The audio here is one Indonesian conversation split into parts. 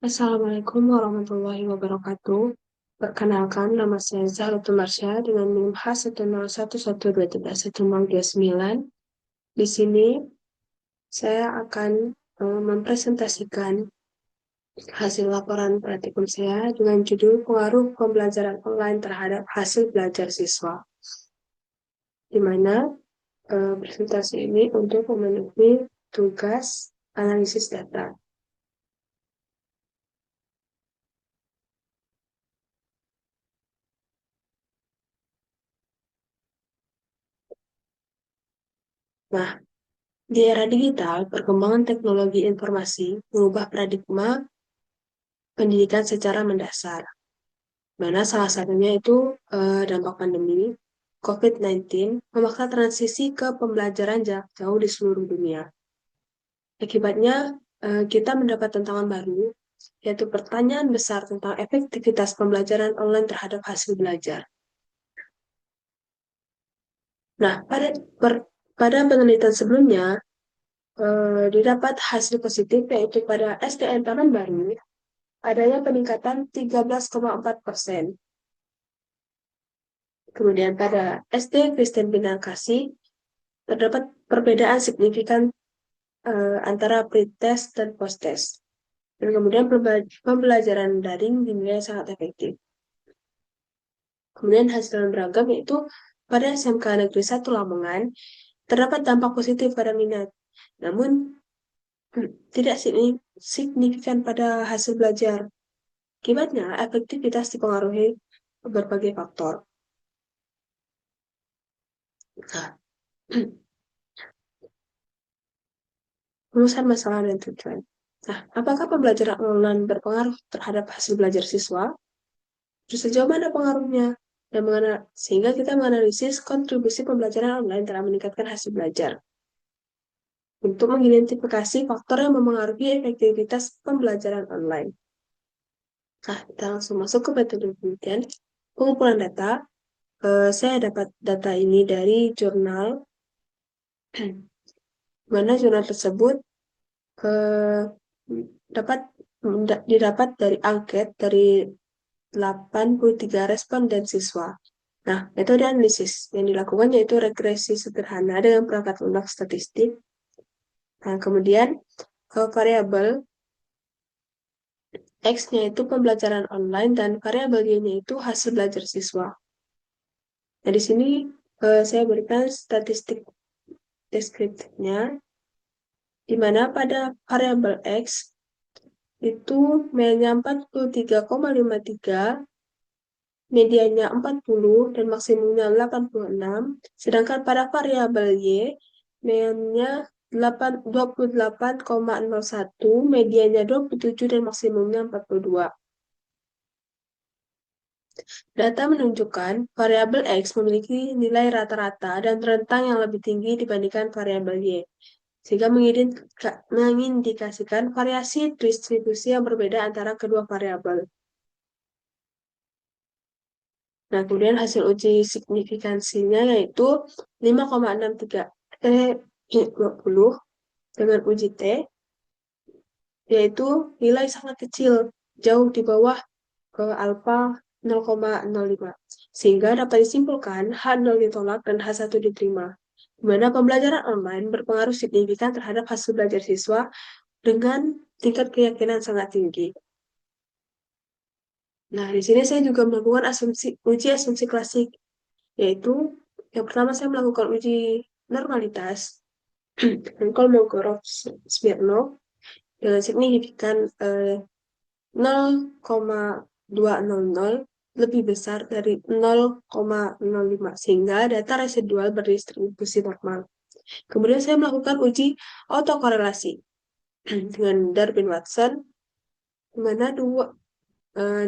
Assalamualaikum warahmatullahi wabarakatuh. Perkenalkan, nama saya Zahratul Marsha dengan NIM H10111231129. Di sini saya akan mempresentasikan hasil laporan praktikum saya dengan judul Pengaruh Pembelajaran Online terhadap Hasil Belajar Siswa, di mana presentasi ini untuk memenuhi tugas analisis data. Nah, di era digital, perkembangan teknologi informasi mengubah paradigma pendidikan secara mendasar, mana salah satunya itu dampak pandemi COVID-19 memaksa transisi ke pembelajaran jarak jauh di seluruh dunia. Akibatnya, kita mendapat tantangan baru, yaitu pertanyaan besar tentang efektivitas pembelajaran online terhadap hasil belajar. Nah, pada penelitian sebelumnya, didapat hasil positif, yaitu pada STM tahun baru, adanya peningkatan 13,4%. Kemudian pada SD Kristen Bintang Kasih, terdapat perbedaan signifikan antara pretest dan posttest. Dan kemudian pembelajaran daring dinilai sangat efektif. Kemudian hasil beragam yaitu pada SMK Negeri 1 Lamongan, terdapat dampak positif pada minat. Namun, tidak signifikan pada hasil belajar. Akibatnya, efektivitas dipengaruhi berbagai faktor. Nah, rumusan masalah dan tujuan. Nah, apakah pembelajaran online berpengaruh terhadap hasil belajar siswa? Terus sejauh mana pengaruhnya? Dan sehingga kita menganalisis kontribusi pembelajaran online dalam meningkatkan hasil belajar. Untuk mengidentifikasi faktor yang memengaruhi efektivitas pembelajaran online. Nah, kita langsung masuk ke metode penelitian. Pengumpulan data. Saya dapat data ini dari jurnal, mana jurnal tersebut didapat dari angket dari 83 responden siswa. Nah, metode analisis yang dilakukan yaitu regresi sederhana dengan perangkat lunak statistik. Nah, kemudian variabel X-nya itu pembelajaran online dan variabel Y-nya itu hasil belajar siswa. Nah, di sini saya berikan statistik deskriptifnya, di mana pada variabel X itu medianya 43,53, medianya 40, dan maksimumnya 86, sedangkan pada variabel Y, medianya 28,01, medianya 27, dan maksimumnya 42. Data menunjukkan variabel X memiliki nilai rata-rata dan rentang yang lebih tinggi dibandingkan variabel Y, sehingga mengindikasikan variasi distribusi yang berbeda antara kedua variabel. Nah, kemudian hasil uji signifikansinya yaitu 5,63/20 dengan uji T, yaitu nilai sangat kecil, jauh di bawah alfa 0,05. Sehingga dapat disimpulkan H0 ditolak dan H1 diterima, di mana pembelajaran online berpengaruh signifikan terhadap hasil belajar siswa dengan tingkat keyakinan sangat tinggi. Nah, di sini saya juga melakukan uji asumsi klasik, yaitu yang pertama saya melakukan uji normalitas dan Kolmogorov-Smirnov dengan signifikan 0,200 lebih besar dari 0,05, sehingga data residual berdistribusi normal. Kemudian saya melakukan uji autokorelasi dengan Darwin-Watson, di mana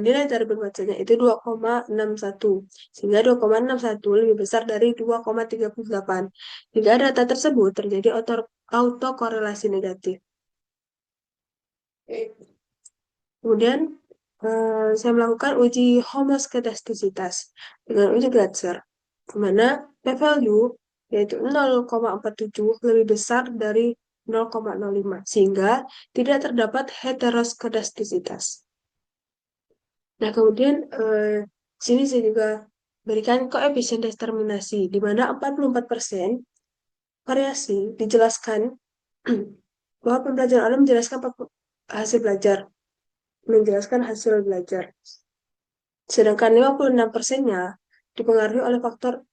nilai Darwin-Watsonnya itu 2,61, sehingga 2,61 lebih besar dari 2,38. Jika data tersebut terjadi autokorelasi negatif. Kemudian saya melakukan uji homoskedastisitas dengan uji Glatzer, di mana p-value yaitu 0,47 lebih besar dari 0,05, sehingga tidak terdapat heteroskodastisitas. Nah, kemudian sini saya juga berikan koefisien determinasi, di mana 44% variasi dijelaskan bahwa pembelajaran online hasil belajar, menjelaskan hasil belajar. Sedangkan 56%-nya dipengaruhi oleh faktor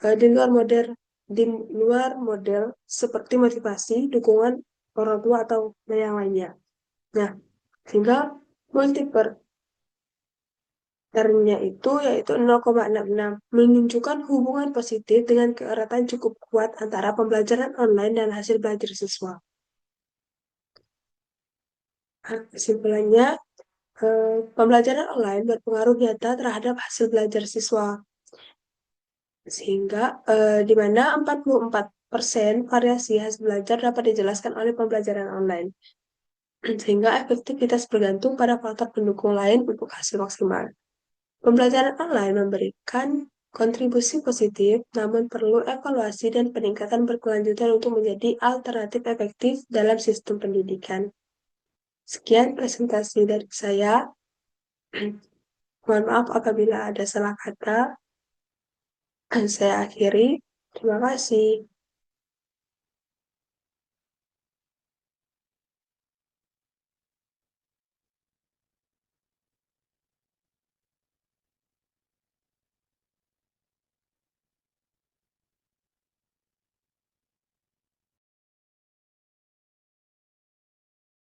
di luar model seperti motivasi, dukungan orang tua atau yang lainnya. Nah, sehingga multiple R-nya itu yaitu 0,66 menunjukkan hubungan positif dengan keeratan cukup kuat antara pembelajaran online dan hasil belajar siswa. Kesimpulannya, pembelajaran online berpengaruh nyata terhadap hasil belajar siswa, sehingga di mana 44% variasi hasil belajar dapat dijelaskan oleh pembelajaran online, sehingga efektivitas bergantung pada faktor pendukung lain untuk hasil maksimal. Pembelajaran online memberikan kontribusi positif, namun perlu evaluasi dan peningkatan berkelanjutan untuk menjadi alternatif efektif dalam sistem pendidikan. Sekian presentasi dari saya. Mohon maaf apabila ada salah kata. Saya akhiri. Terima kasih.